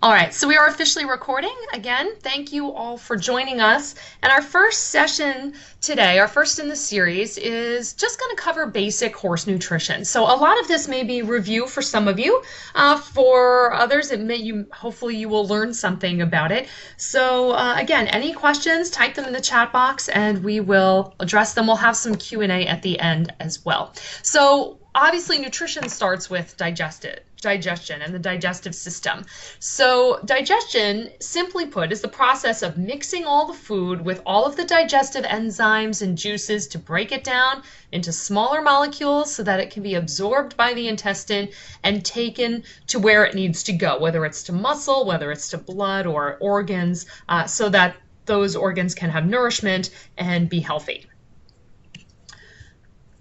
All right, so we are officially recording. Again, thank you all for joining us. And our first session today, our first in the series, is just going to cover basic horse nutrition. So a lot of this may be review for some of you. For others, hopefully you will learn something about it. So again, any questions, type them in the chat box and we will address them. We'll have some Q&A at the end as well. So obviously nutrition starts with digestion and the digestive system. So digestion, simply put, is the process of mixing all the food with all of the digestive enzymes and juices to break it down into smaller molecules so that it can be absorbed by the intestine and taken to where it needs to go, whether it's to muscle, whether it's to blood or organs, so that those organs can have nourishment and be healthy.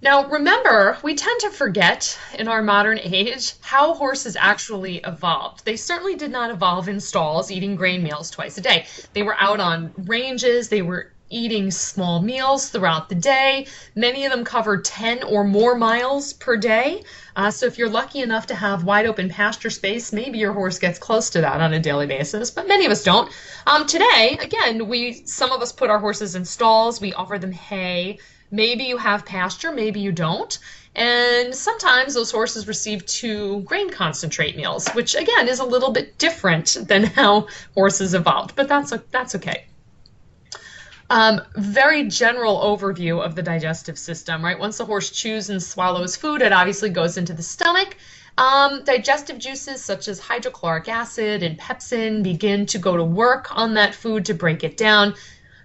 Now, remember, we tend to forget in our modern age how horses actually evolved. They certainly did not evolve in stalls eating grain meals twice a day. They were out on ranges. They were eating small meals throughout the day. Many of them covered 10 or more miles per day. So if you're lucky enough to have wide open pasture space, maybe your horse gets close to that on a daily basis, but many of us don't. Today, again, some of us put our horses in stalls. We offer them hay. Maybe you have pasture, maybe you don't. And sometimes those horses receive 2 grain concentrate meals, which again is a little bit different than how horses evolved, but that's okay. Very general overview of the digestive system, right? Once the horse chews and swallows food, it obviously goes into the stomach. Digestive juices such as hydrochloric acid and pepsin begin to go to work on that food to break it down.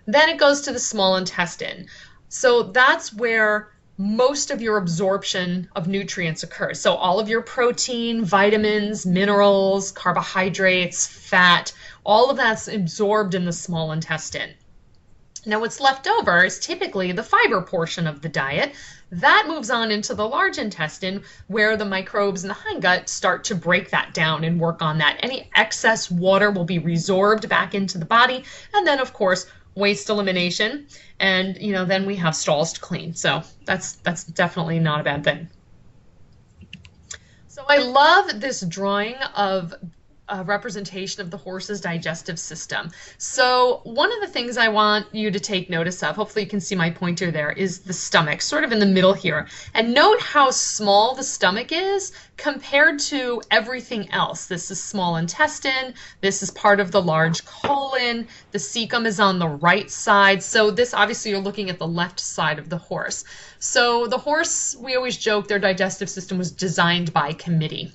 Then it goes to the small intestine. So that's where most of your absorption of nutrients occurs. So all of your protein, vitamins, minerals, carbohydrates, fat, all of that's absorbed in the small intestine. Now what's left over is typically the fiber portion of the diet. That moves on into the large intestine where the microbes in the hindgut start to break that down and work on that. Any excess water will be resorbed back into the body, and then of course waste elimination, and then we have stalls to clean. So that's definitely not a bad thing. So I love this drawing of a representation of the horse's digestive system. So one of the things I want you to take notice of, hopefully you can see my pointer there, is the stomach, sort of in the middle here. And note how small the stomach is compared to everything else. This is small intestine, this is part of the large colon, the cecum is on the right side. So this, obviously you're looking at the left side of the horse. So the horse, we always joke, their digestive system was designed by committee.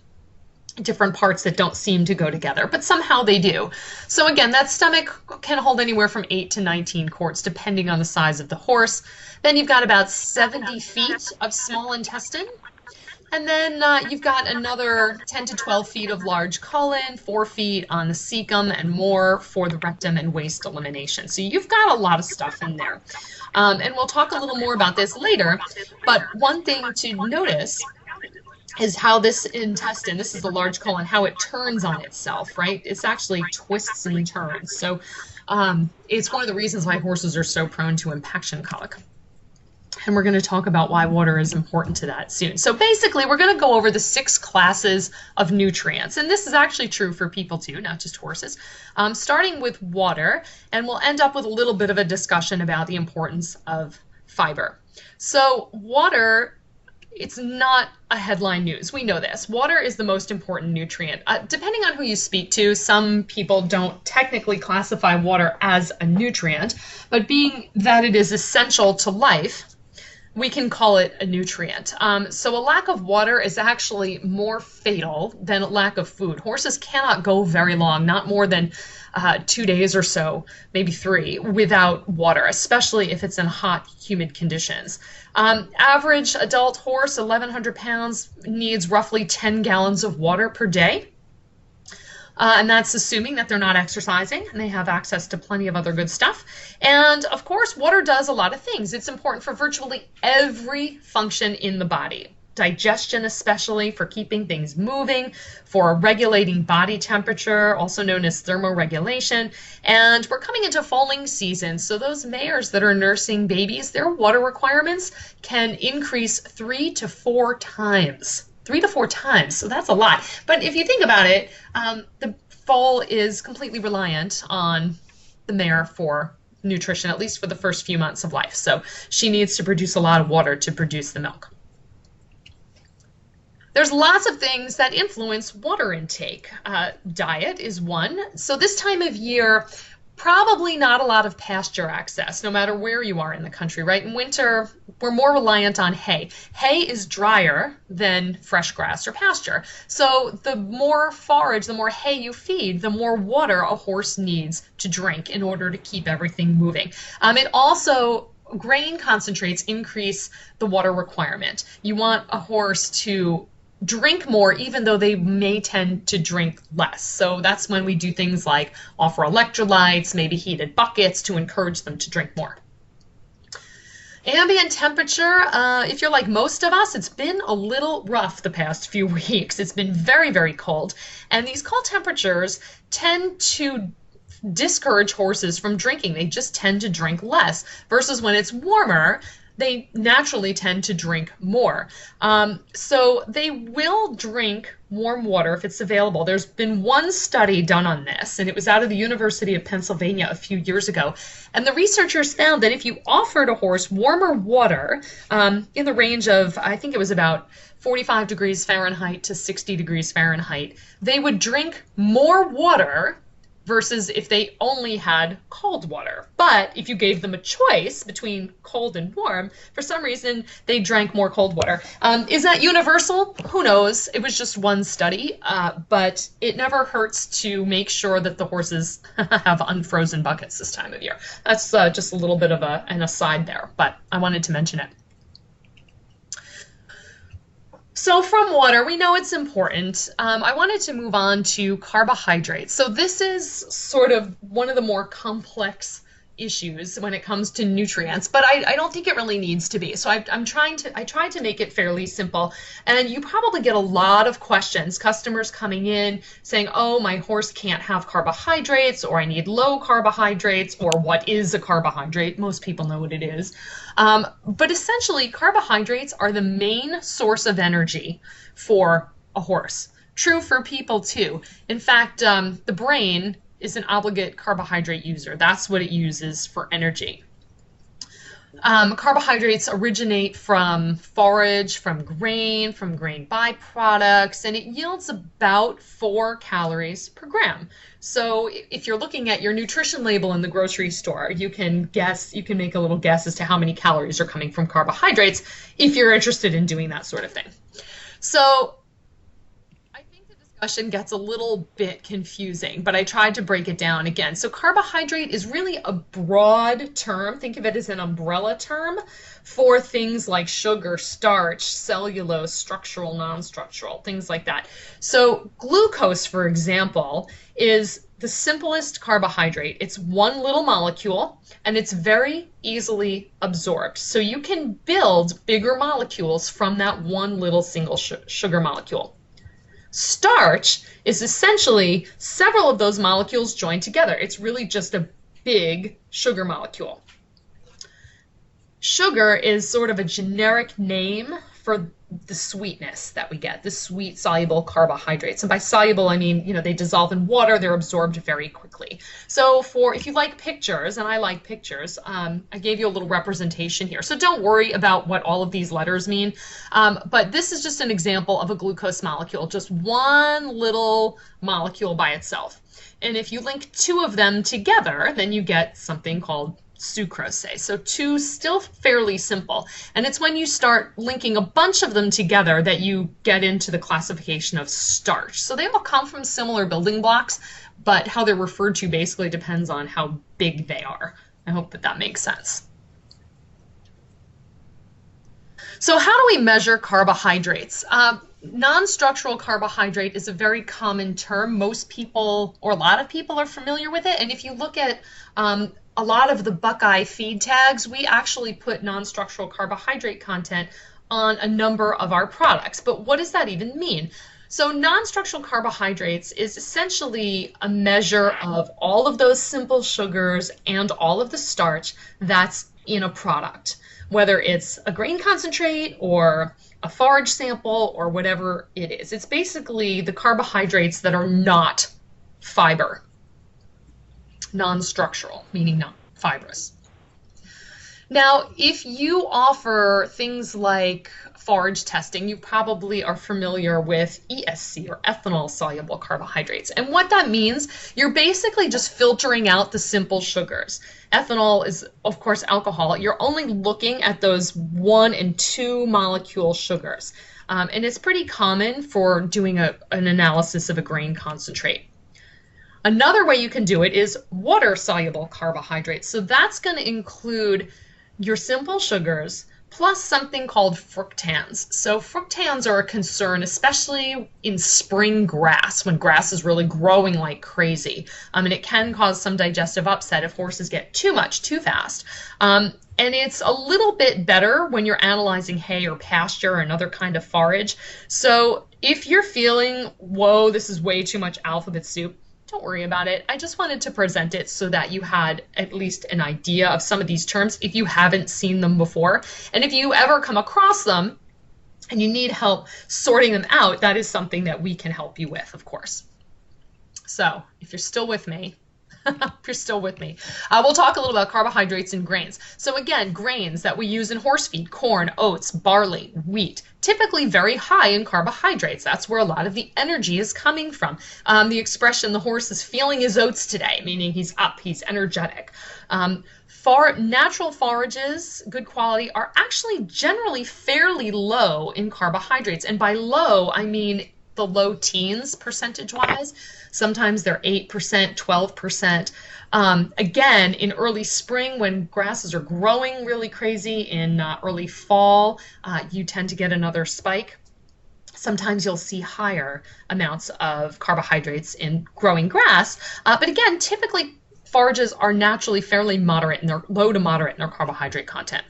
Different parts that don't seem to go together, but somehow they do. So again, that stomach can hold anywhere from 8 to 19 quarts, depending on the size of the horse. Then you've got about 70 feet of small intestine. And then you've got another 10 to 12 feet of large colon, 4 feet on the cecum, and more for the rectum and waste elimination. So you've got a lot of stuff in there. And we'll talk a little more about this later, but one thing to notice is how this intestine, this is the large colon, how it turns on itself, right? It's actually twists and turns. So it's one of the reasons why horses are so prone to impaction colic. And we're going to talk about why water is important to that soon. So basically, we're going to go over the 6 classes of nutrients. And this is actually true for people too, not just horses. Starting with water, and we'll end up with a little bit of a discussion about the importance of fiber. So water, it's not a headline news. We know this. Water is the most important nutrient. Depending on who you speak to, some people don't technically classify water as a nutrient, but being that it is essential to life, we can call it a nutrient. So a lack of water is actually more fatal than a lack of food. Horses cannot go very long, not more than 2 days or so, maybe 3, without water, especially if it's in hot, humid conditions. Average adult horse, 1,100 pounds, needs roughly 10 gallons of water per day. And that's assuming that they're not exercising and they have access to plenty of other good stuff. And of course, water does a lot of things. It's important for virtually every function in the body. Digestion, especially for keeping things moving, for regulating body temperature, also known as thermoregulation. And we're coming into foaling season, so those mares that are nursing babies, their water requirements can increase 3 to 4 times. 3 to 4 times, so that's a lot. But if you think about it, the foal is completely reliant on the mare for nutrition, at least for the first few months of life. So she needs to produce a lot of water to produce the milk. There's lots of things that influence water intake. Diet is one. So this time of year, probably not a lot of pasture access, no matter where you are in the country, right? In winter, we're more reliant on hay. Hay is drier than fresh grass or pasture. So the more forage, the more hay you feed, the more water a horse needs to drink in order to keep everything moving. It also grain concentrates increase the water requirement. You want a horse to drink more, even though they may tend to drink less. So that's when we do things like offer electrolytes, maybe heated buckets to encourage them to drink more. Ambient temperature, if you're like most of us, it's been a little rough the past few weeks. It's been very, very cold. And these cold temperatures tend to discourage horses from drinking. They just tend to drink less versus when it's warmer, they naturally tend to drink more. So they will drink warm water if it's available. There's been one study done on this, and it was out of the University of Pennsylvania a few years ago. And the researchers found that if you offered a horse warmer water in the range of, I think it was about 45 degrees Fahrenheit to 60 degrees Fahrenheit, they would drink more water versus if they only had cold water. But if you gave them a choice between cold and warm, for some reason they drank more cold water. Is that universal? Who knows? It was just one study, but it never hurts to make sure that the horses have unfrozen buckets this time of year. That's just a little bit of an aside there, but I wanted to mention it. So from water, we know it's important. I wanted to move on to carbohydrates. So this is sort of one of the more complex issues when it comes to nutrients, but I don't think it really needs to be. So I tried to make it fairly simple. And you probably get a lot of questions, customers coming in saying, oh, my horse can't have carbohydrates, or I need low carbohydrates, or what is a carbohydrate? Most people know what it is. But essentially, carbohydrates are the main source of energy for a horse. True for people too. In fact, the brain is an obligate carbohydrate user. That's what it uses for energy. Carbohydrates originate from forage, from grain byproducts, and it yields about 4 calories per gram. So if you're looking at your nutrition label in the grocery store, you can make a little guess as to how many calories are coming from carbohydrates if you're interested in doing that sort of thing. So discussion gets a little bit confusing, but I tried to break it down again. So carbohydrate is really a broad term. Think of it as an umbrella term for things like sugar, starch, cellulose, structural, non-structural, things like that. So glucose, for example, is the simplest carbohydrate. It's one little molecule, and it's very easily absorbed. So you can build bigger molecules from that one little single sugar molecule. Starch is essentially several of those molecules joined together. It's really just a big sugar molecule. Sugar is sort of a generic name for the sweetness that we get, the sweet soluble carbohydrates. And by soluble, I mean, they dissolve in water, they're absorbed very quickly. So if you like pictures, and I like pictures, I gave you a little representation here. So don't worry about what all of these letters mean. But this is just an example of a glucose molecule, just one little molecule by itself. And if you link 2 of them together, then you get something called sucrose. So 2, still fairly simple. And it's when you start linking a bunch of them together that you get into the classification of starch. So they all come from similar building blocks, but how they're referred to basically depends on how big they are. I hope that makes sense. So how do we measure carbohydrates? Non-structural carbohydrate is a very common term. Most people, or a lot of people, are familiar with it. And if you look at a lot of the Buckeye feed tags, we actually put non-structural carbohydrate content on a number of our products. But what does that even mean? So non-structural carbohydrates is essentially a measure of all of those simple sugars and all of the starch that's in a product, whether it's a grain concentrate or a forage sample or whatever it is. It's basically the carbohydrates that are not fiber, non-structural, meaning not fibrous. Now, if you offer things like forage testing, you probably are familiar with ESC or ethanol soluble carbohydrates. And what that means, you're basically just filtering out the simple sugars. Ethanol is, of course, alcohol. You're only looking at those 1 and 2 molecule sugars. And it's pretty common for doing an analysis of a grain concentrate. Another way you can do it is water-soluble carbohydrates. So that's going to include your simple sugars plus something called fructans. So fructans are a concern, especially in spring grass, when grass is really growing like crazy. And it can cause some digestive upset if horses get too much too fast. And it's a little bit better when you're analyzing hay or pasture or another kind of forage. So if you're feeling, whoa, this is way too much alphabet soup, don't worry about it. I just wanted to present it so that you had at least an idea of some of these terms if you haven't seen them before. And if you ever come across them and you need help sorting them out, that is something that we can help you with, of course. So if you're still with me, we'll talk a little about carbohydrates and grains. So again, grains that we use in horse feed, corn, oats, barley, wheat, typically very high in carbohydrates. That's where a lot of the energy is coming from. The expression, the horse is feeling his oats today, meaning he's up, he's energetic. Natural forages, good quality, are actually generally fairly low in carbohydrates. And by low, I mean the low teens percentage-wise. Sometimes they're 8%, 12%. Again, in early spring when grasses are growing really crazy, in early fall, you tend to get another spike. Sometimes you'll see higher amounts of carbohydrates in growing grass. But again, typically forages are naturally fairly moderate in their low to moderate in their carbohydrate content.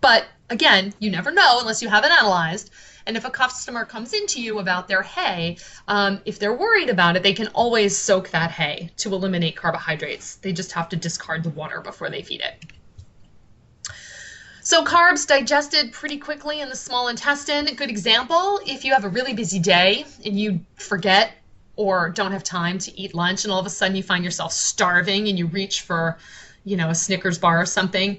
But again, you never know unless you have it analyzed. And if a customer comes into you about their hay, if they're worried about it, they can always soak that hay to eliminate carbohydrates. They just have to discard the water before they feed it. So carbs digested pretty quickly in the small intestine. A good example, if you have a really busy day and you forget or don't have time to eat lunch and all of a sudden you find yourself starving and you reach for, a Snickers bar or something,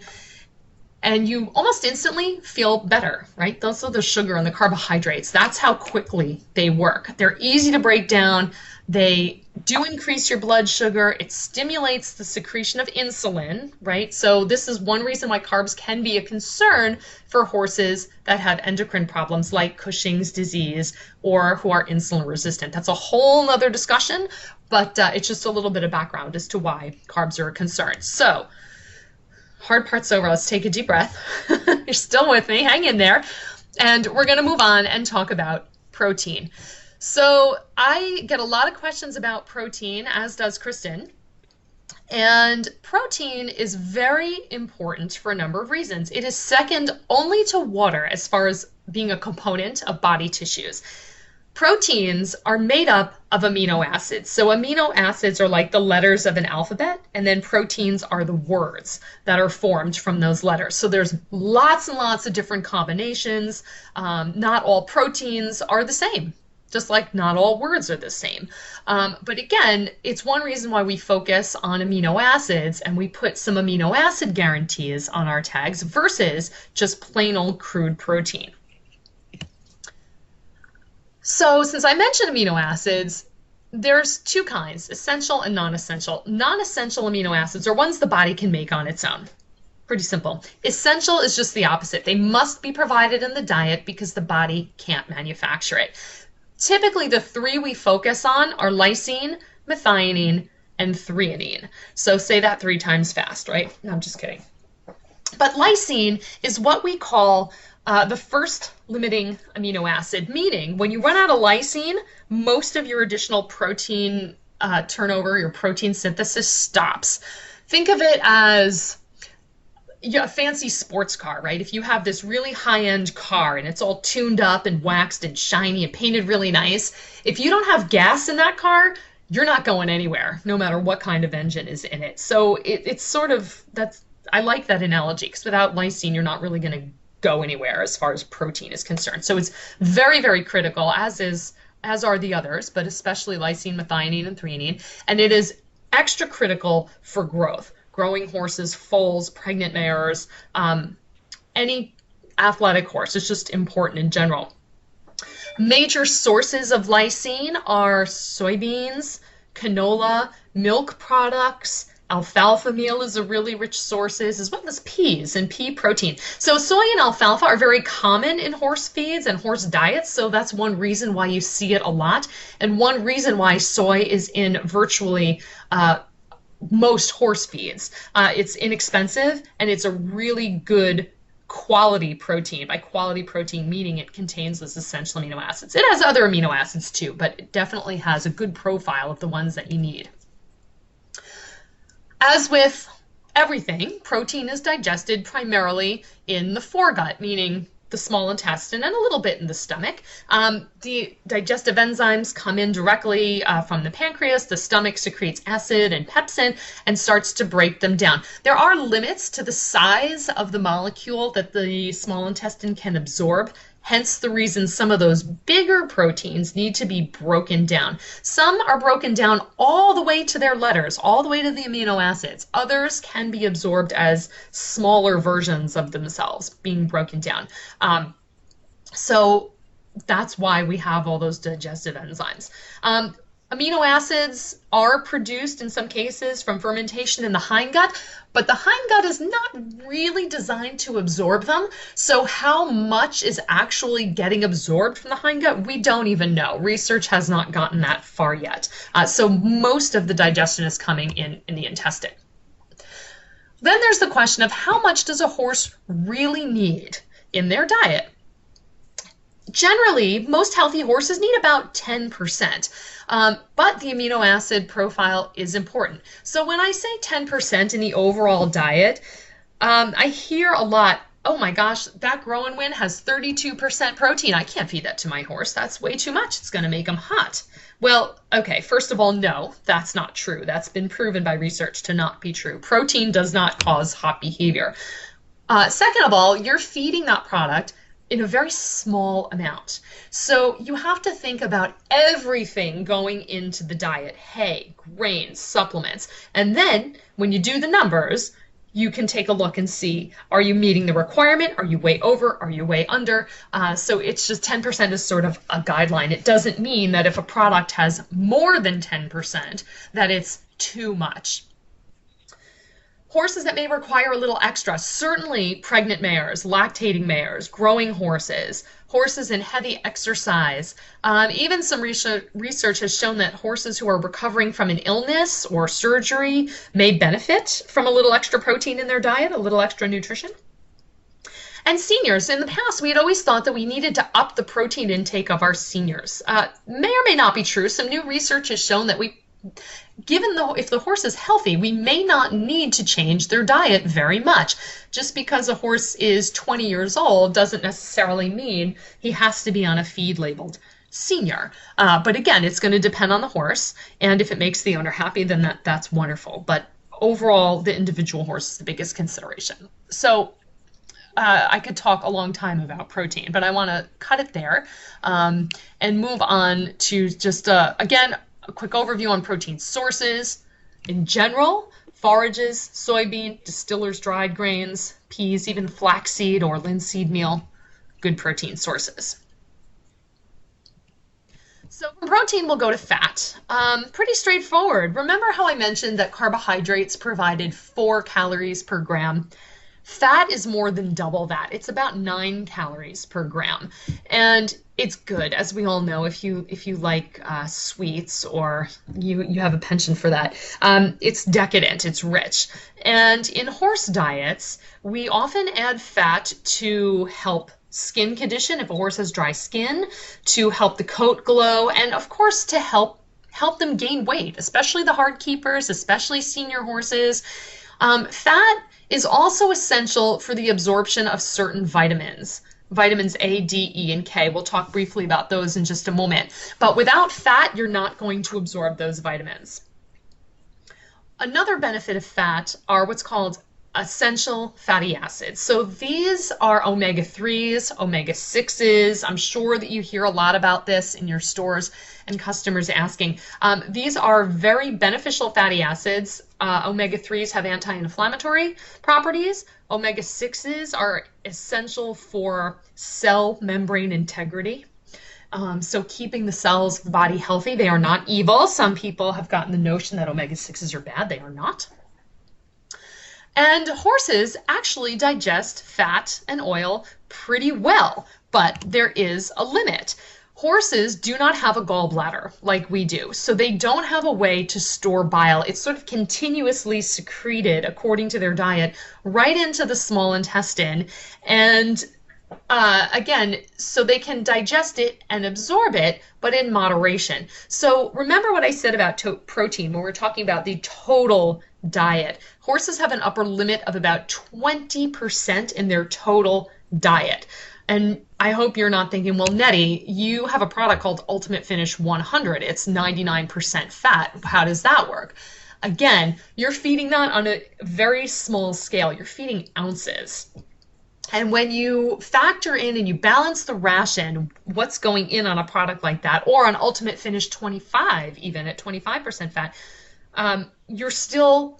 and you almost instantly feel better, right? Those are the sugar and the carbohydrates. That's how quickly they work. They're easy to break down. They do increase your blood sugar. It stimulates the secretion of insulin, right? So this is one reason why carbs can be a concern for horses that have endocrine problems like Cushing's disease or who are insulin resistant. That's a whole nother discussion, but it's just a little bit of background as to why carbs are a concern. So hard part's over. Let's take a deep breath. You're still with me. Hang in there. And we're going to move on and talk about protein. So I get a lot of questions about protein, as does Kristen. And protein is very important for a number of reasons. It is second only to water as far as being a component of body tissues. Proteins are made up of amino acids. So amino acids are like the letters of an alphabet, and then proteins are the words that are formed from those letters. So there's lots and lots of different combinations. Not all proteins are the same, just like not all words are the same. But again, it's one reason why we focus on amino acids and we put some amino acid guarantees on our tags versus just plain old crude protein. So since I mentioned amino acids, there's two kinds, essential and non-essential. Non-essential amino acids are ones the body can make on its own. Pretty simple. Essential is just the opposite. They must be provided in the diet because the body can't manufacture it. Typically, the three we focus on are lysine, methionine, and threonine. So say that 3 times fast, right? No, I'm just kidding. But lysine is what we call the first limiting amino acid, meaning when you run out of lysine, most of your additional protein turnover, your protein synthesis stops. Think of it as a fancy sports car, right? If you have this really high-end car and it's all tuned up and waxed and shiny and painted really nice, if you don't have gas in that car, you're not going anywhere, no matter what kind of engine is in it. So it's sort of, I like that analogy, because without lysine, you're not really going to go anywhere as far as protein is concerned. So it's very, very critical, as is as are the others, but especially lysine, methionine, and threonine. And it is extra critical for growth. Growing horses, foals, pregnant mares, any athletic horse. It's just important in general. Major sources of lysine are soybeans, canola, milk products. Alfalfa meal is a really rich source, as well as peas and pea protein. So soy and alfalfa are very common in horse feeds and horse diets, so that's one reason why you see it a lot, and one reason why soy is in virtually most horse feeds. It's inexpensive, and it's a really good quality protein. By quality protein, meaning it contains those essential amino acids. It has other amino acids too, but it definitely has a good profile of the ones that you need. As with everything, protein is digested primarily in the foregut, meaning the small intestine and a little bit in the stomach. The digestive enzymes come in directly from the pancreas. The stomach secretes acid and pepsin and starts to break them down. There are limits to the size of the molecule that the small intestine can absorb. Hence the reason some of those bigger proteins need to be broken down. Some are broken down all the way to their letters, all the way to the amino acids. Others can be absorbed as smaller versions of themselves being broken down. So that's why we have all those digestive enzymes. Amino acids are produced in some cases from fermentation in the hindgut, but the hindgut is not really designed to absorb them. So how much is actually getting absorbed from the hindgut, we don't even know. Research has not gotten that far yet. So most of the digestion is coming in the intestine. Then there's the question of how much does a horse really need in their diet? Generally, most healthy horses need about 10%, but the amino acid profile is important. So when I say 10% in the overall diet, I hear a lot, oh my gosh, that Grown Win has 32% protein. I can't feed that to my horse. That's way too much. It's going to make him hot. Well, okay, first of all, no, that's not true. That's been proven by research to not be true. Protein does not cause hot behavior. Second of all, you're feeding that product in a very small amount. So you have to think about everything going into the diet: hay, grains, supplements. And then when you do the numbers, you can take a look and see, are you meeting the requirement? Are you way over? Are you way under? So it's just 10% is sort of a guideline. It doesn't mean that if a product has more than 10%, that it's too much. Horses that may require a little extra, certainly pregnant mares, lactating mares, growing horses, horses in heavy exercise. Even some research has shown that horses who are recovering from an illness or surgery may benefit from a little extra protein in their diet, a little extra nutrition. And seniors, in the past, we had always thought that we needed to up the protein intake of our seniors. May or may not be true. Some new research has shown that if the horse is healthy, we may not need to change their diet very much. Just because a horse is 20 years old doesn't necessarily mean he has to be on a feed labeled senior. But again, it's going to depend on the horse, and if it makes the owner happy, then that's wonderful. But overall, the individual horse is the biggest consideration. So I could talk a long time about protein, but I want to cut it there and move on to just, again, a quick overview on protein sources. In general, forages, soybean, distillers' dried grains, peas, even flaxseed or linseed meal, good protein sources. So from protein, we'll go to fat. Pretty straightforward. Remember how I mentioned that carbohydrates provided 4 calories per gram? Fat is more than double that. It's about 9 calories per gram. And it's good, as we all know, if you like sweets or you have a penchant for that. It's decadent, it's rich. And in horse diets, we often add fat to help skin condition, if a horse has dry skin, to help the coat glow, and of course to help them gain weight, especially the hard keepers, especially senior horses. Fat is also essential for the absorption of certain vitamins. Vitamins A, D, E, and K. We'll talk briefly about those in just a moment. But without fat, you're not going to absorb those vitamins. Another benefit of fat are what's called essential fatty acids. So these are omega-3s, omega-6s. I'm sure that you hear a lot about this in your stores and customers asking. These are very beneficial fatty acids. Omega-3s have anti-inflammatory properties. Omega-6s are essential for cell membrane integrity. So keeping the cells of the body healthy. They are not evil. Some people have gotten the notion that omega-6s are bad. They are not. And horses actually digest fat and oil pretty well, but there is a limit. Horses do not have a gallbladder like we do, so they don't have a way to store bile. It's sort of continuously secreted according to their diet right into the small intestine. And again, so they can digest it and absorb it, but in moderation. So remember what I said about protein when we're talking about the total diet. Horses have an upper limit of about 20% in their total diet. And I hope you're not thinking, well, Nettie, you have a product called Ultimate Finish 100. It's 99% fat. How does that work? Again, you're feeding that on a very small scale. You're feeding ounces. And when you factor in and you balance the ration, what's going in on a product like that, or on Ultimate Finish 25, even at 25% fat, you're still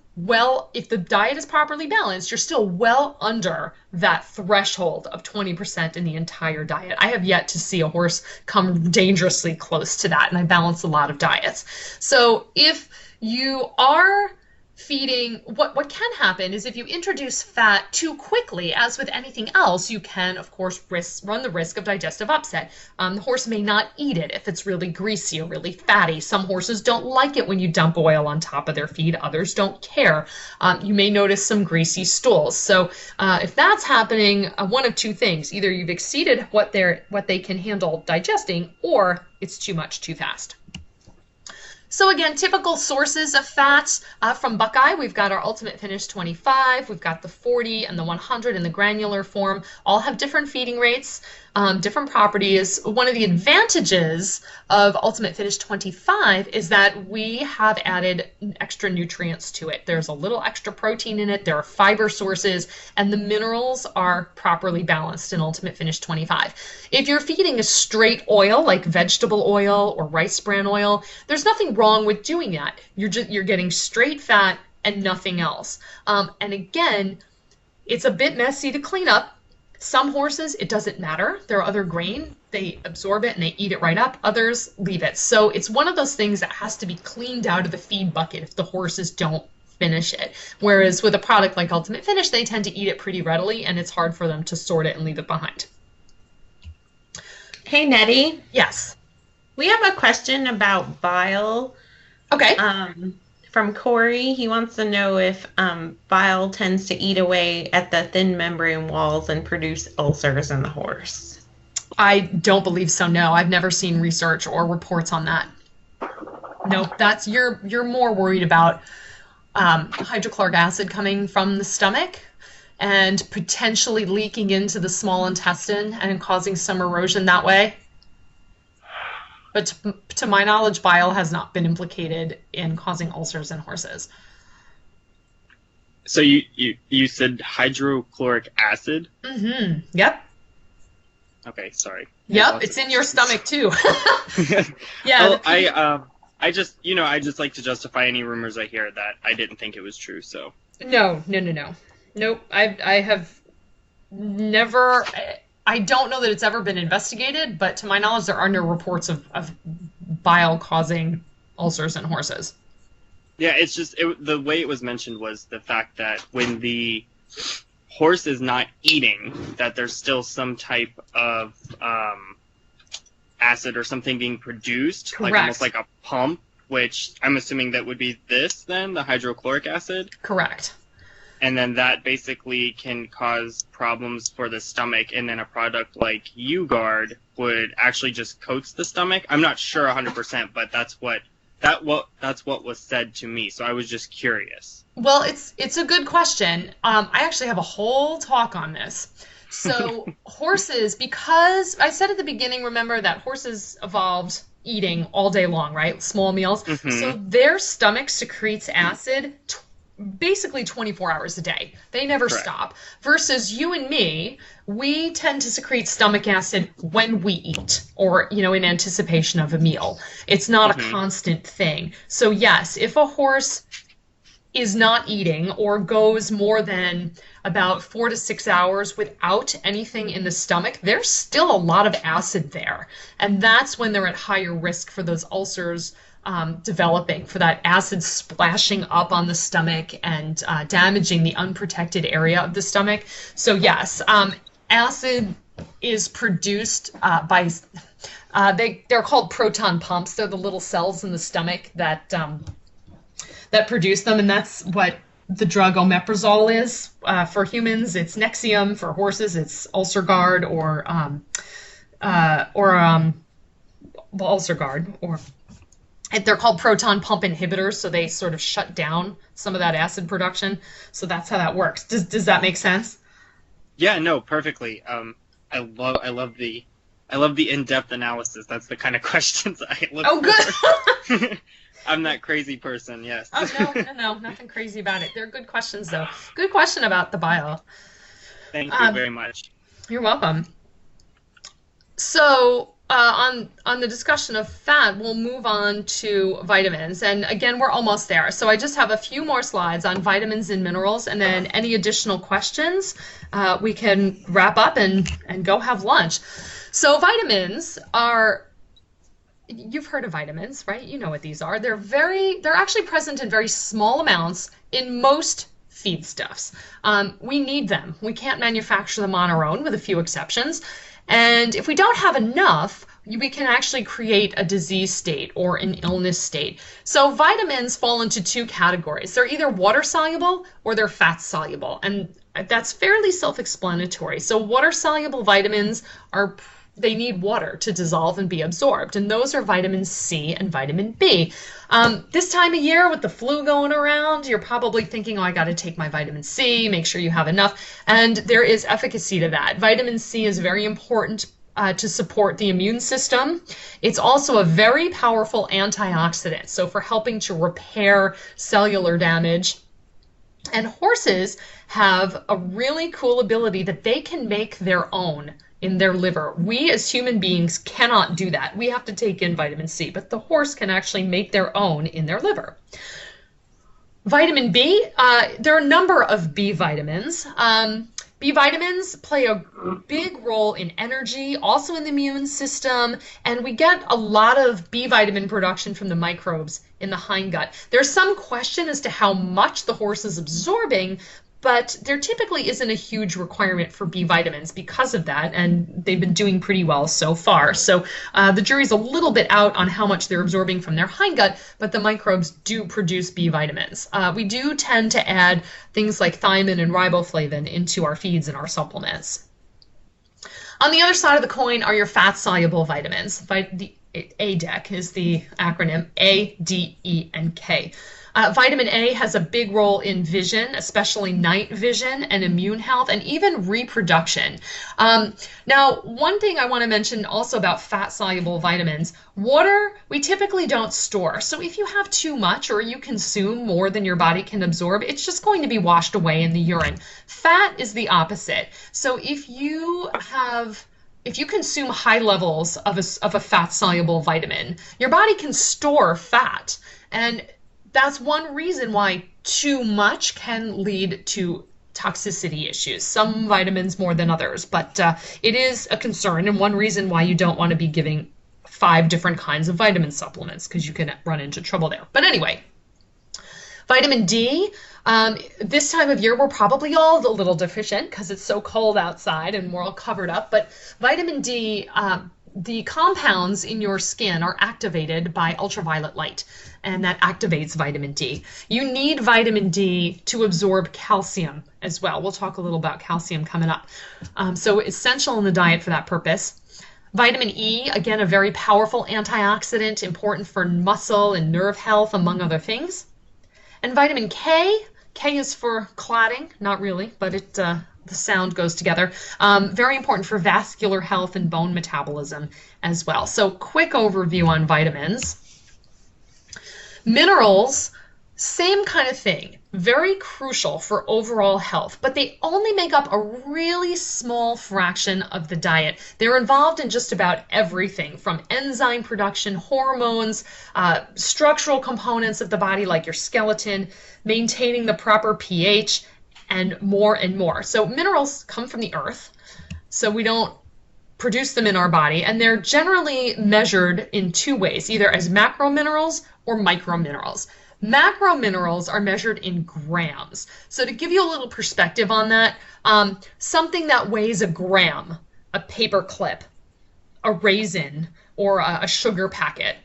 if the diet is properly balanced, you're still well under that threshold of 20% in the entire diet. I have yet to see a horse come dangerously close to that, and I balance a lot of diets. So if you are feeding, what can happen is if you introduce fat too quickly, as with anything else, you can, of course, run the risk of digestive upset. The horse may not eat it if it's really greasy or really fatty. Some horses don't like it when you dump oil on top of their feed. Others don't care. You may notice some greasy stools. So if that's happening, one of two things. Either you've exceeded what they can handle digesting, or it's too much too fast. So again, typical sources of fat from Buckeye, we've got our Ultimate Finish 25, we've got the 40 and the 100 in the granular form, all have different feeding rates, different properties. One of the advantages of Ultimate Finish 25 is that we have added extra nutrients to it. There's a little extra protein in it, there are fiber sources, and the minerals are properly balanced in Ultimate Finish 25. If you're feeding a straight oil like vegetable oil or rice bran oil, there's nothing wrong with doing that. You're getting straight fat and nothing else. And again, it's a bit messy to clean up. Some horses, it doesn't matter. There are other grain. They absorb it and they eat it right up. Others leave it. So it's one of those things that has to be cleaned out of the feed bucket if the horses don't finish it. Whereas with a product like Ultimate Finish, they tend to eat it pretty readily and it's hard for them to sort it and leave it behind. Hey, Nettie. Yes. We have a question about bile. Okay. From Corey. He wants to know if bile tends to eat away at the thin membrane walls and produce ulcers in the horse. I don't believe so, no. I've never seen research or reports on that. Nope, you're more worried about hydrochloric acid coming from the stomach and potentially leaking into the small intestine and causing some erosion that way. But to my knowledge, bile has not been implicated in causing ulcers in horses. So you said hydrochloric acid? Mm-hmm. Yep. Okay, sorry. Yep, it's in your stomach too. Yeah. Well, I just like to justify any rumors I hear that I didn't think it was true. So. No. Nope. I have never. I don't know that it's ever been investigated, but to my knowledge, there are no reports of bile causing ulcers in horses. Yeah, it's just the way it was mentioned was the fact that when the horse is not eating, that there's still some type of acid or something being produced, Correct. Like almost like a pump, which I'm assuming that would be this then, the hydrochloric acid? Correct. And then that basically can cause problems for the stomach, and then a product like UGuard would actually just coats the stomach. I'm not sure 100%, but that's what was said to me. So I was just curious. Well, it's a good question. I actually have a whole talk on this. So horses, because I said at the beginning, remember that horses evolved eating all day long, right? Small meals. Mm-hmm. So their stomach secretes acid basically 24 hours a day. They never Correct. stop. Versus you and me, we tend to secrete stomach acid when we eat or, in anticipation of a meal. It's not a constant thing. So yes, if a horse is not eating or goes more than about 4 to 6 hours without anything in the stomach, there's still a lot of acid there. And that's when they're at higher risk for those ulcers developing, for that acid splashing up on the stomach and damaging the unprotected area of the stomach. So yes, acid is produced by, they're called proton pumps. They're the little cells in the stomach that produce them, and that's what the drug omeprazole is for humans. It's Nexium. For horses, it's UlcerGard or UlcerGard, or they're called proton pump inhibitors, so they sort of shut down some of that acid production. So that's how that works. Does that make sense? Yeah, no, perfectly. I love the in-depth analysis. That's the kind of questions I look for. Oh, good. I'm that crazy person, yes. Oh, no, nothing crazy about it. They're good questions, though. Good question about the bio. Thank you very much. You're welcome. So, on the discussion of fat, we'll move on to vitamins. And again, we're almost there. So I just have a few more slides on vitamins and minerals, and then any additional questions, we can wrap up and go have lunch. So vitamins are... You've heard of vitamins, right? You know what these are. They're actually present in very small amounts in most feedstuffs. We need them. We can't manufacture them on our own, with a few exceptions. And if we don't have enough, we can actually create a disease state or an illness state. So vitamins fall into two categories. They're either water soluble or they're fat soluble. And that's fairly self-explanatory. So water soluble vitamins they need water to dissolve and be absorbed. And those are vitamin C and vitamin B. This time of year with the flu going around, you're probably thinking, oh, I got to take my vitamin C, make sure you have enough. And there is efficacy to that. Vitamin C is very important to support the immune system. It's also a very powerful antioxidant, so for helping to repair cellular damage. And horses have a really cool ability that they can make their own in their liver. We as human beings cannot do that. We have to take in vitamin C, but the horse can actually make their own in their liver. Vitamin B, there are a number of B vitamins. B vitamins play a big role in energy, also in the immune system, and we get a lot of B vitamin production from the microbes in the hindgut. There's some question as to how much the horse is absorbing, but there typically isn't a huge requirement for B vitamins because of that, and they've been doing pretty well so far. So the jury's a little bit out on how much they're absorbing from their hindgut, but the microbes do produce B vitamins. We do tend to add things like thiamine and riboflavin into our feeds and our supplements. On the other side of the coin are your fat-soluble vitamins. The ADEK is the acronym, A, D, E, and K. Vitamin A has a big role in vision, especially night vision and immune health, and even reproduction. Now, one thing I want to mention also about fat-soluble vitamins, water we typically don't store. So if you have too much or you consume more than your body can absorb, it's just going to be washed away in the urine. Fat is the opposite. So if you consume high levels of a fat-soluble vitamin, your body can store fat. And that's one reason why too much can lead to toxicity issues. Some vitamins more than others, but it is a concern, and one reason why you don't want to be giving 5 different kinds of vitamin supplements, because you can run into trouble there. But anyway, vitamin D, this time of year we're probably all a little deficient because it's so cold outside and we're all covered up, but vitamin D, the compounds in your skin are activated by ultraviolet light, and that activates vitamin D. You need vitamin D to absorb calcium as well. We'll talk a little about calcium coming up. So essential in the diet for that purpose. Vitamin E, again, a very powerful antioxidant, important for muscle and nerve health, among other things. And vitamin K, K is for clotting, not really, but the sound goes together. Very important for vascular health and bone metabolism as well. So quick overview on vitamins. Minerals, Same kind of thing, very crucial for overall health, but they only make up a really small fraction of the diet. They're involved in just about everything from enzyme production, hormones, structural components of the body like your skeleton, maintaining the proper pH, and more and more. So minerals come from the earth, so we don't produce them in our body, and they're generally measured in two ways, either as macrominerals or microminerals. Macrominerals are measured in grams. So to give you a little perspective on that, something that weighs a gram, a paper clip, a raisin, or a sugar packet.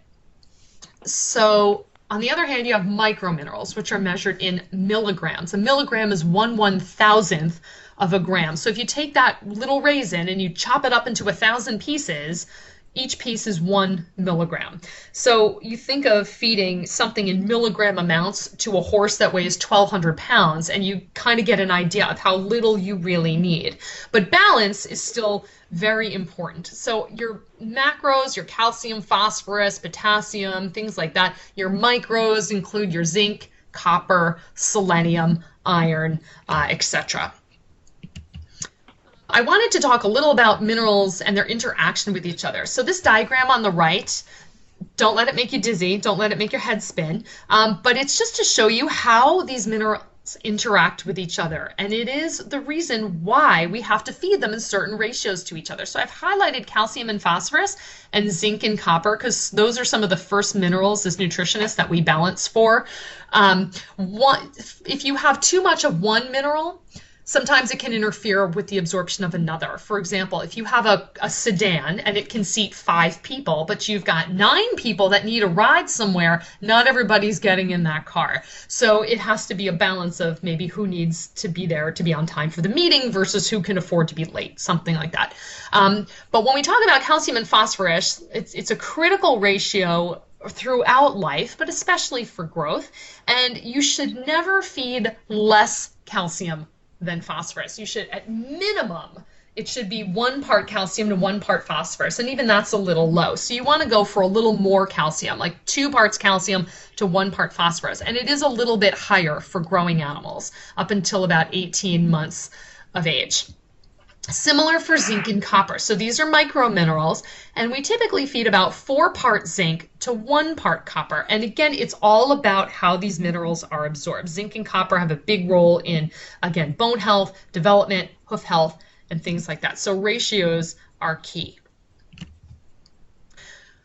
So on the other hand, you have microminerals, which are measured in milligrams. A milligram is 1/1000th of a gram. So if you take that little raisin and you chop it up into 1,000 pieces, each piece is 1 milligram. So you think of feeding something in milligram amounts to a horse that weighs 1,200 pounds, and you kind of get an idea of how little you really need. But balance is still very important. So your macros, your calcium, phosphorus, potassium, things like that. Your micros include your zinc, copper, selenium, iron, etc. I wanted to talk a little about minerals and their interaction with each other. So this diagram on the right, don't let it make you dizzy, don't let it make your head spin, but it's just to show you how these minerals interact with each other. And it is the reason why we have to feed them in certain ratios to each other. So I've highlighted calcium and phosphorus and zinc and copper because those are some of the first minerals as nutritionists that we balance for. If you have too much of one mineral, sometimes it can interfere with the absorption of another. For example, if you have a sedan and it can seat 5 people, but you've got 9 people that need a ride somewhere, not everybody's getting in that car. So it has to be a balance of maybe who needs to be there to be on time for the meeting versus who can afford to be late, something like that. But when we talk about calcium and phosphorus, it's a critical ratio throughout life, but especially for growth. And you should never feed less calcium than phosphorus. You should, at minimum, it should be 1 part calcium to 1 part phosphorus, and even that's a little low. So you want to go for a little more calcium, like 2 parts calcium to 1 part phosphorus. And it is a little bit higher for growing animals, up until about 18 months of age. Similar for zinc and copper. So these are microminerals, and we typically feed about 4 part zinc to 1 part copper. And again, it's all about how these minerals are absorbed. Zinc and copper have a big role in, again, bone health, development, hoof health, and things like that. So ratios are key.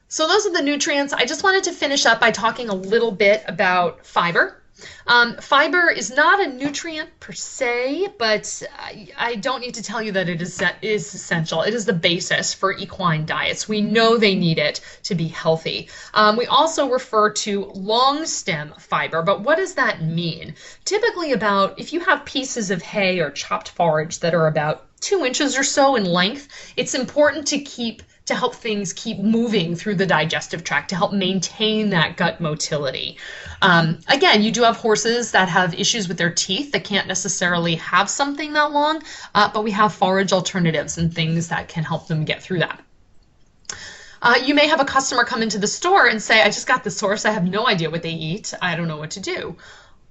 So those are the nutrients. I just wanted to finish up by talking a little bit about fiber. Fiber is not a nutrient per se, but I don't need to tell you that it is essential. It is the basis for equine diets. We know they need it to be healthy. We also refer to long stem fiber, but what does that mean? Typically if you have pieces of hay or chopped forage that are about 2 inches or so in length, it's important to help things keep moving through the digestive tract, to help maintain that gut motility. Again, you do have horses that have issues with their teeth that can't necessarily have something that long, but we have forage alternatives and things that can help them get through that. You may have a customer come into the store and say, I just got this horse, I have no idea what they eat, I don't know what to do.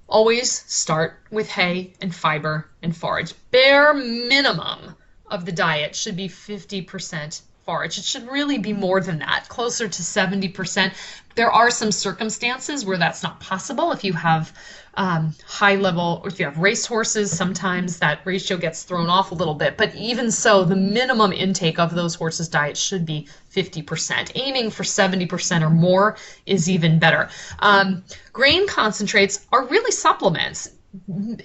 Always start with hay and fiber and forage. Bare minimum of the diet should be 50% forage. It should really be more than that, closer to 70%. There are some circumstances where that's not possible. If you have high level, or if you have race horses, sometimes that ratio gets thrown off a little bit. But even so, the minimum intake of those horses' diet should be 50%. Aiming for 70% or more is even better. Grain concentrates are really supplements.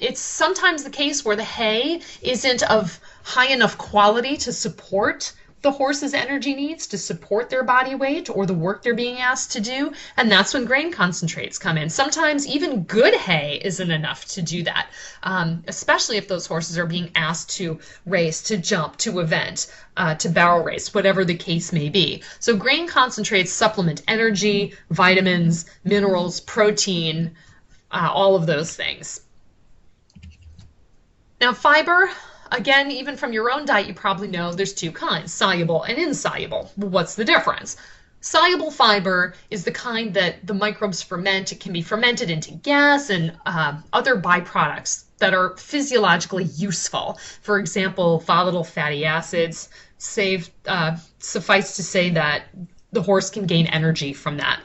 It's sometimes the case where the hay isn't of high enough quality to support the horse's energy needs, to support their body weight or the work they're being asked to do, and that's when grain concentrates come in. Sometimes even good hay isn't enough to do that, especially if those horses are being asked to race, to jump, to event, to barrel race, whatever the case may be. So grain concentrates supplement energy, vitamins, minerals, protein, all of those things. Now fiber, again, even from your own diet, you probably know there's 2 kinds, soluble and insoluble. What's the difference? Soluble fiber is the kind that the microbes ferment. It can be fermented into gas and other byproducts that are physiologically useful. For example, volatile fatty acids. Suffice to say that the horse can gain energy from that.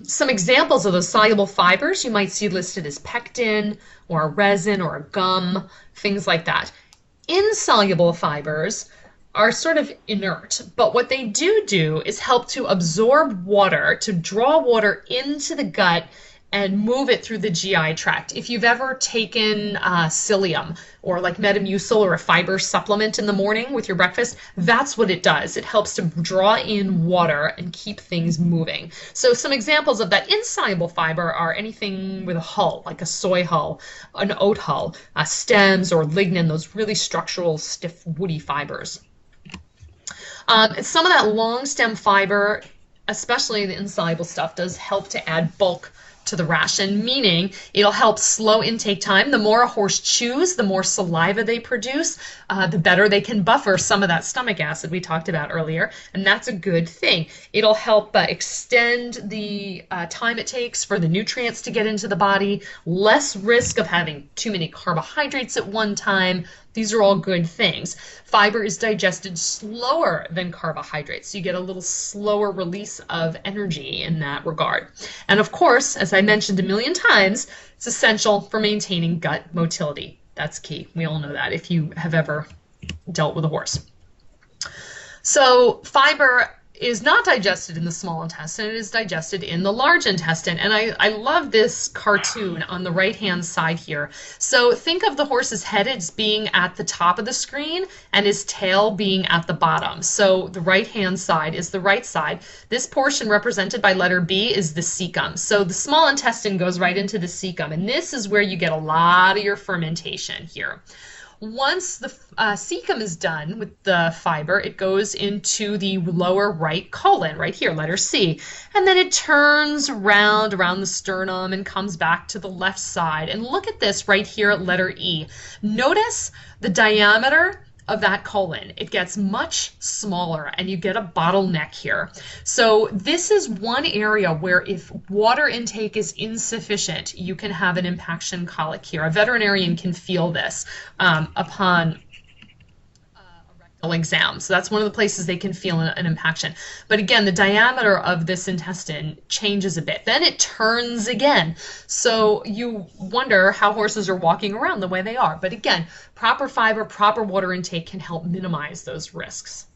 Some examples of those soluble fibers you might see listed as pectin or a resin or a gum, things like that. Insoluble fibers are sort of inert, but what they do is help to absorb water, to draw water into the gut and move it through the GI tract. If you've ever taken psyllium or like Metamucil or a fiber supplement in the morning with your breakfast, that's what it does. It helps to draw in water and keep things moving. So some examples of that insoluble fiber are anything with a hull, like a soy hull, an oat hull, stems or lignin, those really structural, stiff, woody fibers. Some of that long stem fiber, especially the insoluble stuff, does help to add bulk to the ration, meaning it'll help slow intake time. The more a horse chews, the more saliva they produce, the better they can buffer some of that stomach acid we talked about earlier, and that's a good thing. It'll help extend the time it takes for the nutrients to get into the body, less risk of having too many carbohydrates at one time. These are all good things. Fiber is digested slower than carbohydrates, so you get a little slower release of energy in that regard. And of course, as I mentioned a million times, it's essential for maintaining gut motility. That's key. We all know that if you have ever dealt with a horse. So fiber is not digested in the small intestine, it is digested in the large intestine. And I love this cartoon on the right-hand side here. So think of the horse's head as being at the top of the screen and his tail being at the bottom. So the right-hand side is the right side. This portion represented by letter B is the cecum. So the small intestine goes right into the cecum, and this is where you get a lot of your fermentation here. Once the cecum is done with the fiber, it goes into the lower right colon, right here, letter C. And then it turns around the sternum and comes back to the left side. And look at this right here at letter E. Notice the diameter of that colon. It gets much smaller and you get a bottleneck here. So this is one area where if water intake is insufficient, you can have an impaction colic here. A veterinarian can feel this upon exam. So that's one of the places they can feel an impaction. But again, the diameter of this intestine changes a bit. Then it turns again. So you wonder how horses are walking around the way they are. But again, proper fiber, proper water intake can help minimize those risks.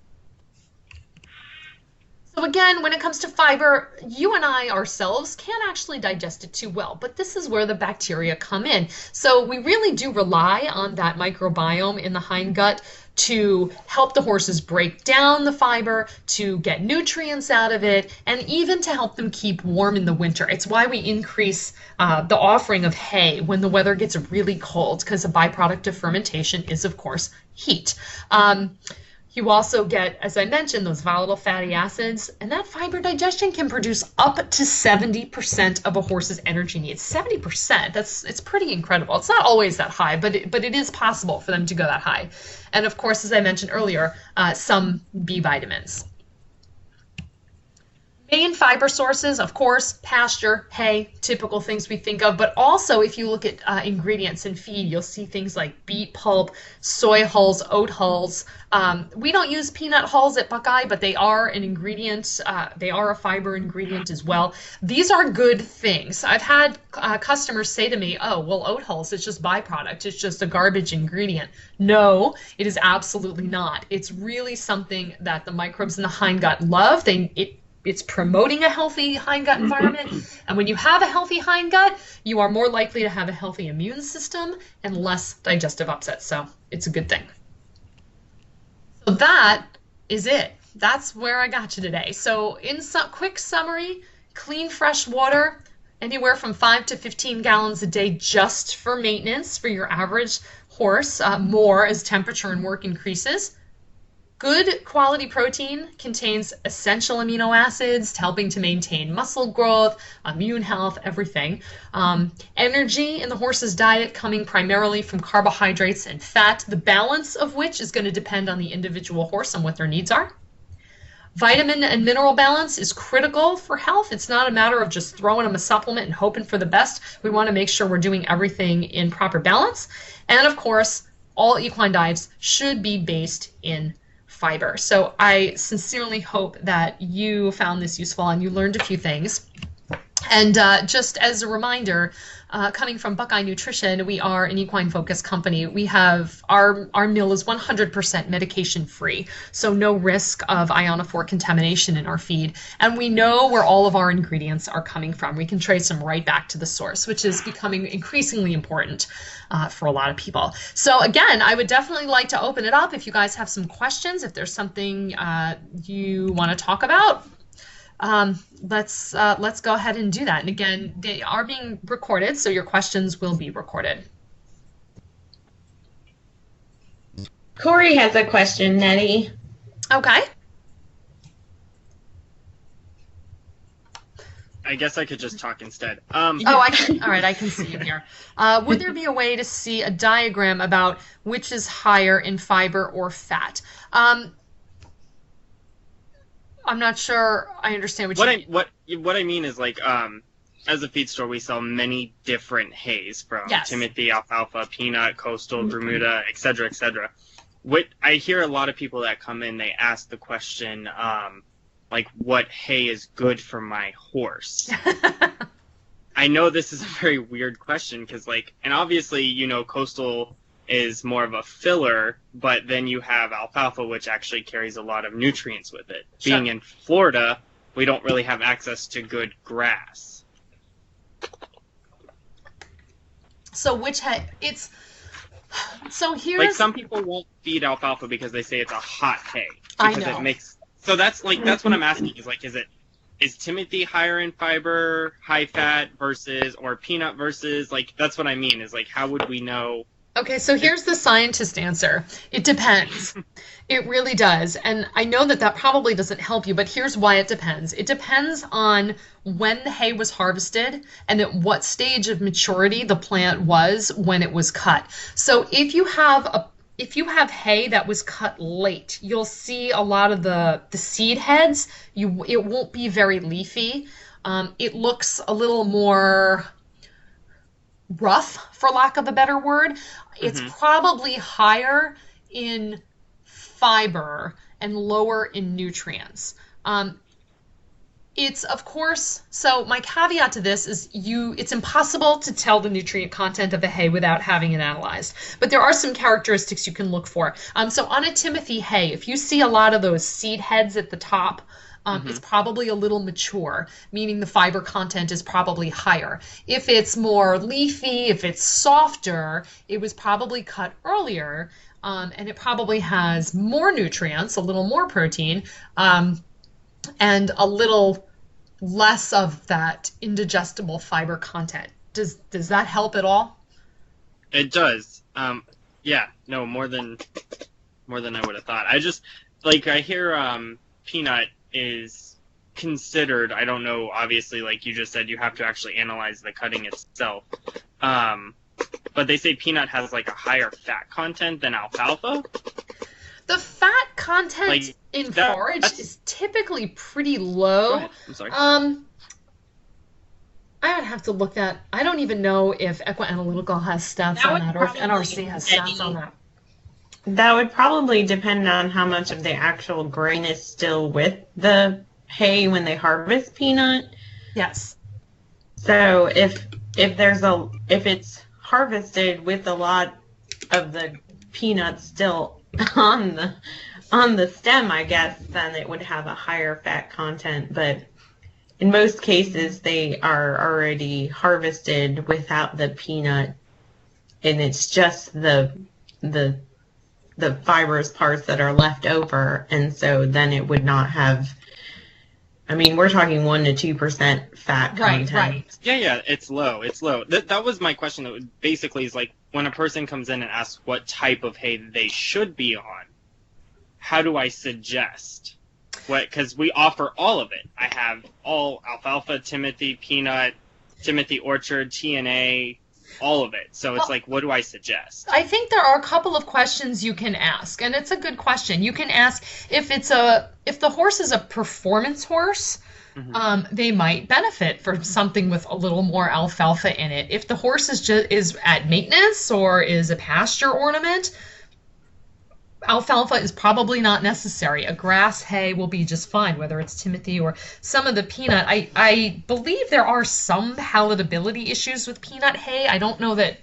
So again, when it comes to fiber, you and I ourselves can't actually digest it too well, but this is where the bacteria come in. So we really do rely on that microbiome in the hindgut to help the horses break down the fiber, to get nutrients out of it, and even to help them keep warm in the winter. It's why we increase the offering of hay when the weather gets really cold, because a byproduct of fermentation is, of course, heat. You also get, as I mentioned, those volatile fatty acids, and that fiber digestion can produce up to 70% of a horse's energy needs. 70%, it's pretty incredible. It's not always that high, but it is possible for them to go that high. And of course, as I mentioned earlier, some B vitamins. Main fiber sources, of course, pasture, hay, typical things we think of, but also if you look at ingredients in feed, you'll see things like beet pulp, soy hulls, oat hulls. We don't use peanut hulls at Buckeye, but they are an ingredient. They are a fiber ingredient as well. These are good things. I've had customers say to me, oh, well, oat hulls, it's just byproduct. It's just a garbage ingredient. No, it is absolutely not. It's really something that the microbes in the hindgut love. It's promoting a healthy hindgut environment. And when you have a healthy hindgut, you are more likely to have a healthy immune system and less digestive upset. So it's a good thing. So that is it. That's where I got you today. So in some quick summary, clean, fresh water, anywhere from 5 to 15 gallons a day just for maintenance for your average horse, more as temperature and work increases. Good quality protein contains essential amino acids, helping to maintain muscle growth, immune health, everything. Energy in the horse's diet coming primarily from carbohydrates and fat, the balance of which is going to depend on the individual horse and what their needs are. Vitamin and mineral balance is critical for health. It's not a matter of just throwing them a supplement and hoping for the best. We want to make sure we're doing everything in proper balance. And of course, all equine diets should be based in fiber. So I sincerely hope that you found this useful and you learned a few things. And just as a reminder, coming from Buckeye Nutrition, we are an equine-focused company. We have our meal is 100% medication-free, so no risk of ionophore contamination in our feed. And we know where all of our ingredients are coming from. We can trace them right back to the source, which is becoming increasingly important for a lot of people. So again, I would definitely like to open it up if you guys have some questions, if there's something you want to talk about. Let's go ahead and do that. And again, they are being recorded, so your questions will be recorded. Corey has a question, Nettie. Okay. I guess I could just talk instead. All right, I can see you here. Would there be a way to see a diagram about which is higher in fiber or fat? I'm not sure I understand what you mean. What I mean is, like, as a feed store, we sell many different hays from Timothy, alfalfa, peanut, coastal, Bermuda, etc., etc. What I hear a lot of people that come in, they ask the question, like, what hay is good for my horse? I know this is a very weird question because, like, and obviously, you know, coastal is more of a filler, but then you have alfalfa, which actually carries a lot of nutrients with it. Sure. Being in Florida, we don't really have access to good grass. So which hay? So here's... Like, some people won't feed alfalfa because they say it's a hot hay. I Because know. it makes... So that's what I'm asking, is, like, is Timothy higher in fiber, high fat versus, or peanut versus, like, that's what I mean, is, like, how would we know? Okay, so here's the scientist answer. It depends. It really does. And I know that probably doesn't help you, but here's why it depends. It depends on when the hay was harvested and at what stage of maturity the plant was when it was cut. So if you have hay that was cut late, you'll see a lot of the seed heads. It won't be very leafy. It looks a little more rough, for lack of a better word. It's probably higher in fiber and lower in nutrients. It's, of course, so my caveat to this is it's impossible to tell the nutrient content of a hay without having it analyzed. But there are some characteristics you can look for. So on a Timothy hay, if you see a lot of those seed heads at the top, it's probably a little mature, meaning the fiber content is probably higher. If it's more leafy, if it's softer, it was probably cut earlier, and it probably has more nutrients, a little more protein, and a little less of that indigestible fiber content. Does that help at all? It does. Yeah, no, more than I would have thought. I just, like, I hear peanut is considered, I don't know, obviously, like you just said, you have to actually analyze the cutting itself. But they say peanut has, like, a higher fat content than alfalfa. The fat content, like, in forage is typically pretty low. Go ahead. I'm sorry. I would have to look that. I don't even know if Equi-Analytical has stats on that, or if NRC has stats on that. That would probably depend on how much of the actual grain is still with the hay when they harvest peanut. Yes. So if it's harvested with a lot of the peanuts still on the stem, I guess, then it would have a higher fat content. But in most cases, they are already harvested without the peanut, and it's just the fibrous parts that are left over, and so then it would not have. I mean, we're talking 1 to 2% fat content. Right. Yeah, it's low. It's low. That was my question. That basically is like, when a person comes in and asks what type of hay they should be on, how do I suggest? Because we offer all of it. I have all alfalfa, Timothy, peanut, Timothy Orchard, TNA. all of it. So it's Well, like, what do I suggest? I think there are a couple of questions you can ask, and it's a good question. You can ask if the horse is a performance horse, Hmm. they might benefit from something with a little more alfalfa in it. If the horse is at maintenance or is a pasture ornament, alfalfa is probably not necessary. A grass hay will be just fine, whether it's Timothy or some of the peanut. I believe there are some palatability issues with peanut hay. I don't know that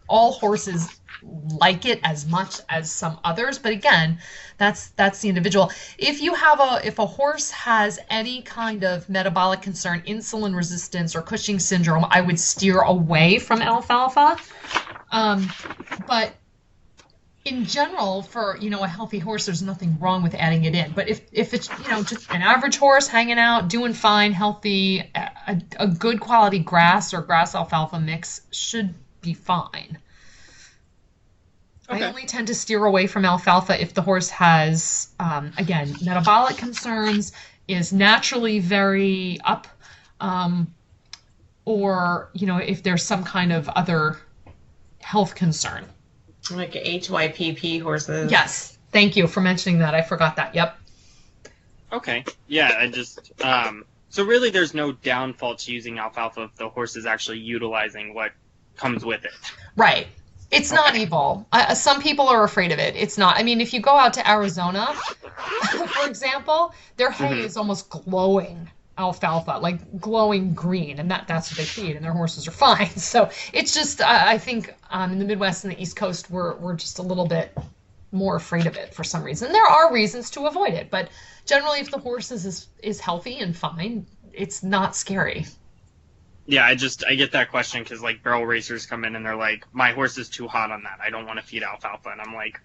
all horses like it as much as some others, but again, that's the individual. If a horse has any kind of metabolic concern, insulin resistance or Cushing syndrome, I would steer away from alfalfa. Um, but in general, for a healthy horse, there's nothing wrong with adding it in. But if it's just an average horse hanging out, doing fine, healthy, a good quality grass or grass alfalfa mix should be fine. I Okay. only tend to steer away from alfalfa if the horse has, again, metabolic concerns, is naturally very up, um, or if there's some kind of other health concern. Like HYPP horses. Yes, thank you for mentioning that. I forgot that. Yep. Okay. Yeah, I just so really there's no downfall to using alfalfa if the horse is actually utilizing what comes with it. Right. It's not Okay. evil. Some people are afraid of it. It's not. I mean, if you go out to Arizona, for example, their hay Hmm. is almost glowing alfalfa, like glowing green, and that's what they feed, and their horses are fine. So it's just, I think in the Midwest and the East Coast, we're just a little bit more afraid of it for some reason. There are reasons to avoid it, but generally, if the horse is healthy and fine, it's not scary. Yeah, I get that question because like barrel racers come in and they're like, my horse is too hot on that. I don't want to feed alfalfa, and I'm like,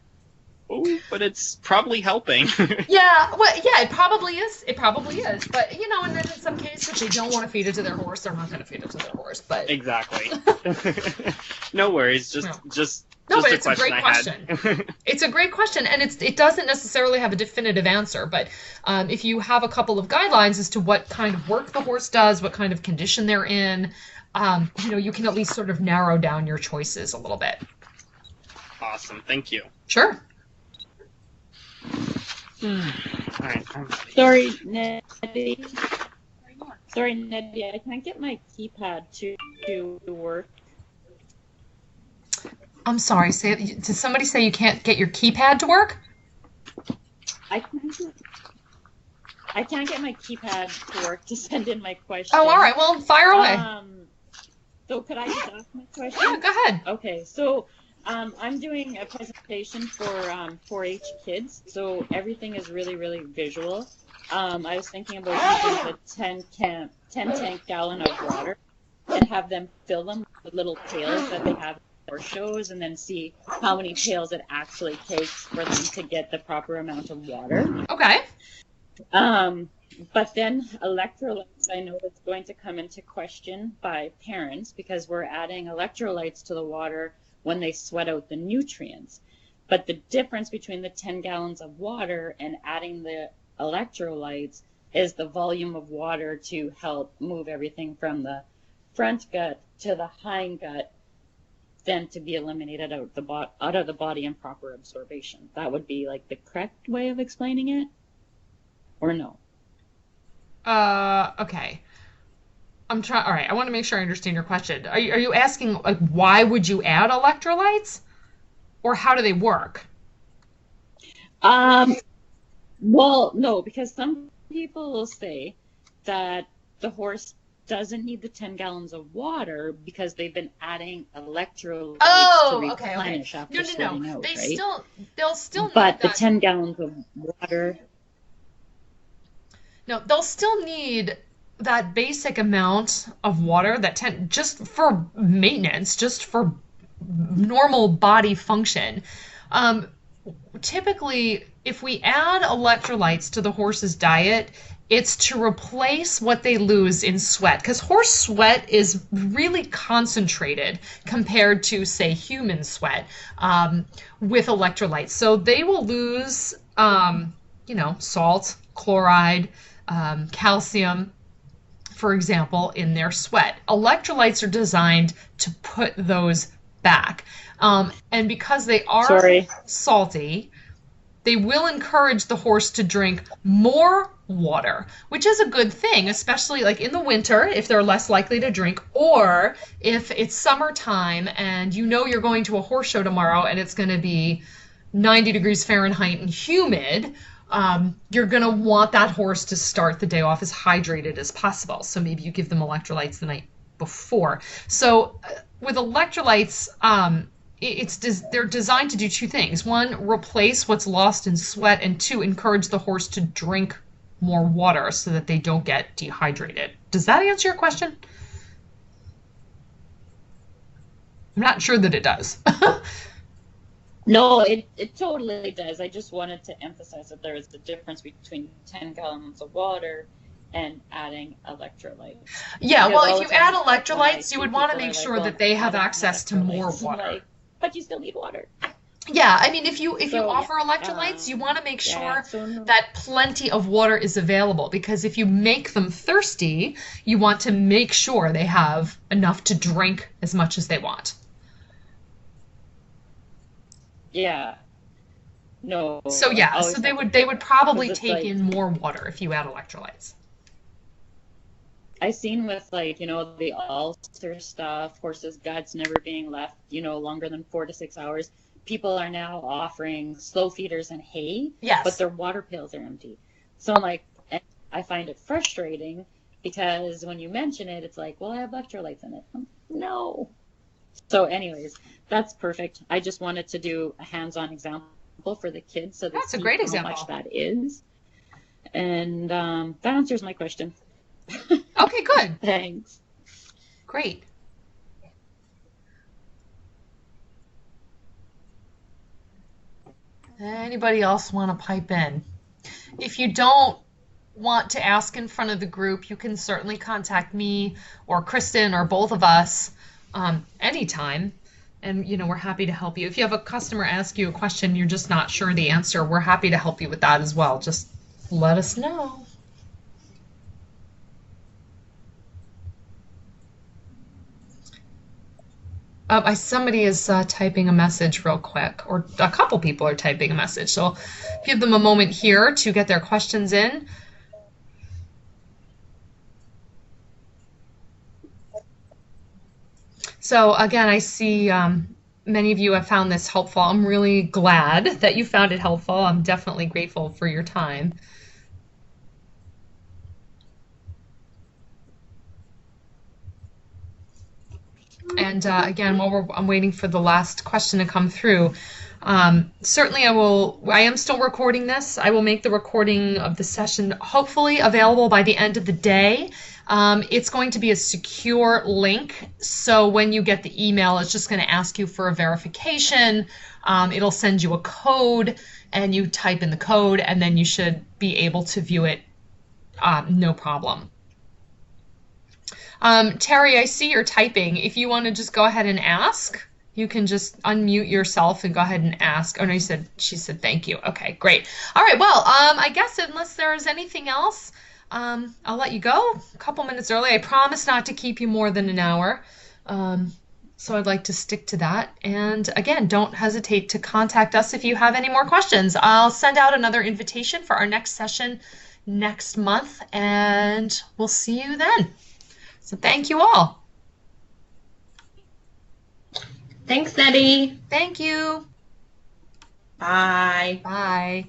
oh, but it's probably helping. Yeah, well, yeah, it probably is. It probably is. But and then in some cases, they don't want to feed it to their horse. They're not going to feed it to their horse. But Exactly. No worries. Just No. just no, just but a it's a question great I question. had. It's a great question, and it doesn't necessarily have a definitive answer. But if you have a couple of guidelines as to what kind of work the horse does, what kind of condition they're in, you can at least sort of narrow down your choices a little bit. Awesome. Thank you. Sure. All right. I'm ready. Sorry, Nettie. Sorry, Nettie. I can't get my keypad to work. I'm sorry. Did somebody say you can't get your keypad to work? I can't get my keypad to work to send in my question. Oh, all right. Well, fire away. So could I just ask my question? Yeah, go ahead. Okay, so I'm doing a presentation for 4-H kids, so everything is really, really visual. I was thinking about using the 10 tank gallon of water and have them fill them with little pails that they have for shows, and then see how many pails it actually takes for them to get the proper amount of water. Okay. But then electrolytes, I know it's going to come into question by parents because we're adding electrolytes to the water when they sweat out the nutrients. But the difference between the 10 gallons of water and adding the electrolytes is the volume of water to help move everything from the front gut to the hind gut, then to be eliminated out of the body in proper absorption. That would be like the correct way of explaining it, or no? Okay. I'm trying. All right. I want to make sure I understand your question. Are you asking like why would you add electrolytes, or how do they work? Well, no, because some people will say that the horse doesn't need the 10 gallons of water because they've been adding electrolytes to Oh, okay. replenish after No. sweating out, right? They'll still But need the that. 10 gallons of water, No, they'll still need that basic amount of water just for maintenance, just for normal body function. Um, Typically, if we add electrolytes to the horse's diet, it's to replace what they lose in sweat, because horse sweat is really concentrated compared to, say, human sweat with electrolytes. So they will lose, salt, chloride, calcium for example, in their sweat. Electrolytes are designed to put those back. And because they are salty, they will encourage the horse to drink more water, which is a good thing, especially like in the winter if they're less likely to drink, or if it's summertime and you know you're going to a horse show tomorrow and it's going to be 90 degrees Fahrenheit and humid. You're going to want that horse to start the day off as hydrated as possible. So maybe you give them electrolytes the night before. So with electrolytes, they're designed to do two things. One, replace what's lost in sweat, and two, encourage the horse to drink more water so that they don't get dehydrated. Does that answer your question? I'm not sure that it does. No, it totally does. I just wanted to emphasize that there is the difference between 10 gallons of water and adding electrolytes. Yeah, well, if you add electrolytes, you would want to make sure that they have access to more water. But you still need water. Yeah, I mean, if you offer electrolytes, you want to make sure that plenty of water is available, because if you make them thirsty, you want to make sure they have enough to drink as much as they want. Yeah. No. So yeah, so they would probably take in more water if you add electrolytes. I seen with the ulcer stuff, horses' guts never being left, longer than 4 to 6 hours. People are now offering slow feeders and hay, but their water pails are empty. So I'm like, I find it frustrating because when you mention it, it's like, well, I have electrolytes in it. No. So anyways, that's perfect. I just wanted to do a hands-on example for the kids so that's a great example. How much that is. And that answers my question. Okay, good. Thanks. Great. Anybody else want to pipe in? If you don't want to ask in front of the group, you can certainly contact me or Kristen or both of us anytime. And, we're happy to help you. If you have a customer ask you a question, you're just not sure the answer, we're happy to help you with that as well. Just let us know. Somebody is typing a message real quick, or a couple people are typing a message. So I'll give them a moment here to get their questions in. So again, I see many of you have found this helpful. I'm really glad that you found it helpful. I'm definitely grateful for your time. And again, while I'm waiting for the last question to come through, certainly I am still recording this. I will make the recording of the session hopefully available by the end of the day. It's going to be a secure link, so when you get the email, it's just going to ask you for a verification. It'll send you a code, and you type in the code, and then you should be able to view it no problem. Terry, I see you're typing. If you want to just go ahead and ask, you can just unmute yourself and go ahead and ask. Oh no, she said thank you. Okay, great. All right, well, I guess unless there's anything else, I'll let you go a couple minutes early. I promise not to keep you more than an hour. So I'd like to stick to that. And again, don't hesitate to contact us if you have any more questions. I'll send out another invitation for our next session next month, and we'll see you then. So thank you all. Thanks, Nettie. Thank you. Bye. Bye.